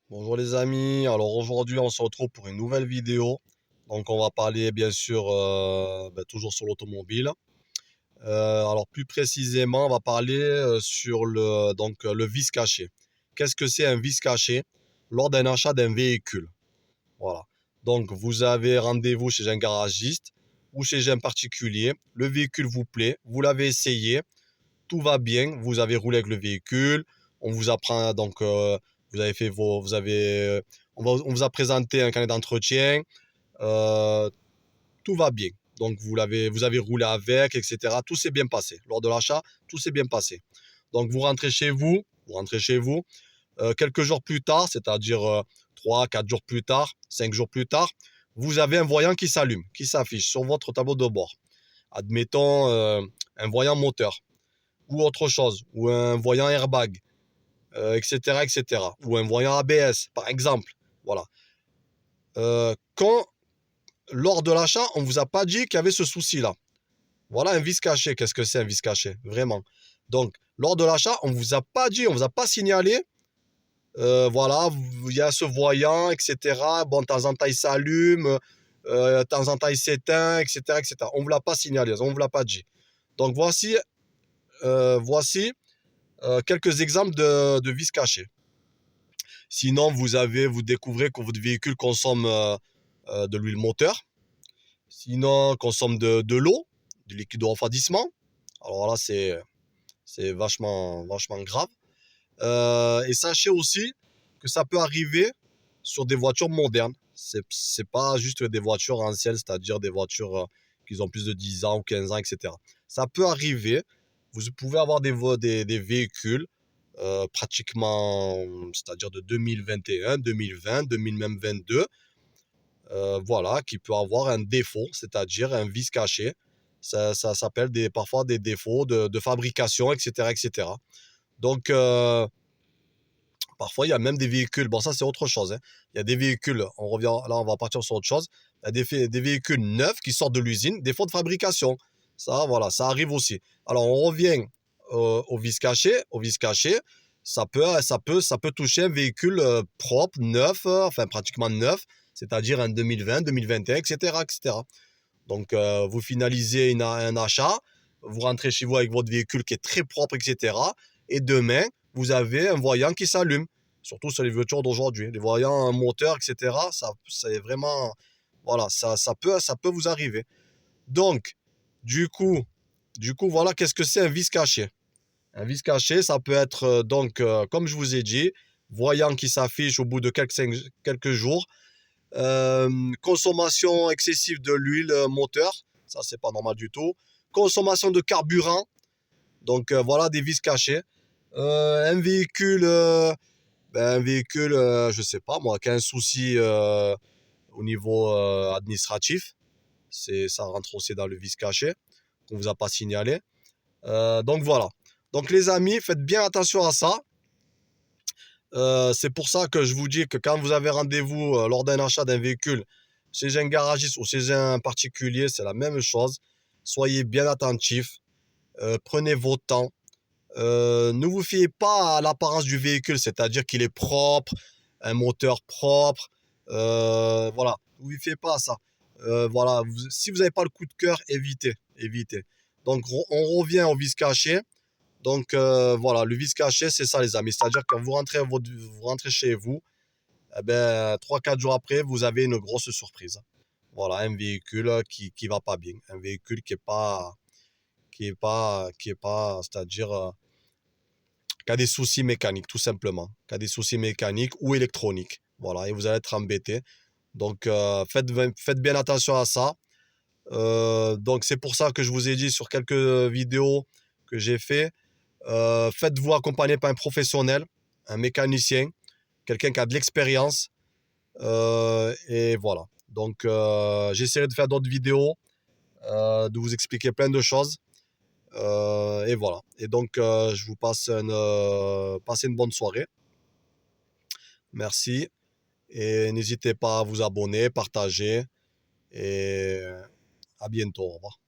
Bonjour les amis, alors aujourd'hui on se retrouve pour une nouvelle vidéo. Donc on va parler bien sûr toujours sur l'automobile. Alors plus précisément on va parler sur le vice caché. Qu'est-ce que c'est un vice caché lors d'un achat d'un véhicule? Voilà. Donc vous avez rendez-vous chez un garagiste ou chez un particulier. Le véhicule vous plaît, vous l'avez essayé, tout va bien, vous avez roulé avec le véhicule, on vous apprend vous avez fait vos, vous avez, on vous a présenté un carnet d'entretien, euh, tout va bien. Donc vous avez roulé avec, etc. Tout s'est bien passé. Lors de l'achat, tout s'est bien passé. Donc vous rentrez chez vous, quelques jours plus tard, c'est-à-dire 3, 4 jours plus tard, 5 jours plus tard, vous avez un voyant qui s'allume, qui s'affiche sur votre tableau de bord. Admettons un voyant moteur ou autre chose, ou un voyant airbag, etc., etc., ou un voyant ABS, par exemple. Voilà. Quand, lors de l'achat, on ne vous a pas dit qu'il y avait ce souci-là. Voilà un vice caché. Qu'est-ce que c'est un vice caché? Vraiment. Donc, lors de l'achat, on ne vous a pas dit, on ne vous a pas signalé. Voilà, il y a ce voyant, etc. Bon, de temps en temps, il s'allume, de temps en temps, il s'éteint, etc., etc. On ne vous l'a pas signalé, on ne vous l'a pas dit. Donc, voici quelques exemples de vices cachés. Sinon, vous découvrez que votre véhicule consomme de l'huile moteur. Sinon, consomme de l'eau, du liquide de refroidissement. Alors là, c'est vachement grave. Et sachez aussi que ça peut arriver sur des voitures modernes. C'est pas juste des voitures anciennes, c'est-à-dire des voitures qui ont plus de 10 ans ou 15 ans, etc. Ça peut arriver. Vous pouvez avoir des véhicules pratiquement, c'est-à-dire de 2021, 2020, 2022, voilà, qui peut avoir un défaut, c'est-à-dire un vice caché. Ça s'appelle parfois des défauts de fabrication, etc., etc. Donc, parfois, il y a même des véhicules, bon ça c'est autre chose, hein. Il y a des véhicules, on revient, là on va partir sur autre chose, il y a des véhicules neufs qui sortent de l'usine, défaut de fabrication. Ça, voilà, ça arrive aussi. Alors on revient au vice caché. Au vice caché, ça peut toucher un véhicule propre, neuf, enfin pratiquement neuf, c'est-à-dire un 2020, 2021, etc., etc. Donc vous finalisez un achat, vous rentrez chez vous avec votre véhicule qui est très propre, etc. Et demain, vous avez un voyant qui s'allume. Surtout sur les voitures d'aujourd'hui. Les voyants moteurs, etc. Ça, c'est vraiment. Voilà, ça peut vous arriver. Donc, du coup, voilà, qu'est-ce que c'est un vice caché? Un vice caché, ça peut être, comme je vous ai dit, voyant qui s'affiche au bout de quelques jours. Consommation excessive de l'huile moteur, ça c'est pas normal du tout. Consommation de carburant, donc voilà des vices cachés. Un véhicule, je sais pas moi, qui a un souci au niveau administratif, ça rentre aussi dans le vice caché qu'on vous a pas signalé. Donc voilà. Donc les amis, faites bien attention à ça. C'est pour ça que je vous dis que quand vous avez rendez-vous lors d'un achat d'un véhicule chez un garagiste ou chez un particulier, c'est la même chose. Soyez bien attentifs, prenez votre temps. Ne vous fiez pas à l'apparence du véhicule, c'est-à-dire qu'il est propre, un moteur propre. Voilà, ne vous fiez pas à ça. Voilà, si vous n'avez pas le coup de cœur, évitez. Donc on revient au vice caché. Donc voilà, le vice caché, c'est ça les amis. C'est-à-dire que vous rentrez chez vous, eh ben, 3-4 jours après, vous avez une grosse surprise. Voilà, un véhicule qui va pas bien. Un véhicule qui est pas, c'est-à-dire qui a des soucis mécaniques, tout simplement. Qui a des soucis mécaniques ou électroniques. Voilà, et vous allez être embêté. Donc faites bien attention à ça. Donc c'est pour ça que je vous ai dit sur quelques vidéos que j'ai fait. Faites-vous accompagner par un professionnel, un mécanicien, quelqu'un qui a de l'expérience. Et voilà. Donc, j'essaierai de faire d'autres vidéos, de vous expliquer plein de choses. Et voilà. Et donc, je vous passe passez une bonne soirée. Merci. Et n'hésitez pas à vous abonner, partager. Et à bientôt. Au revoir.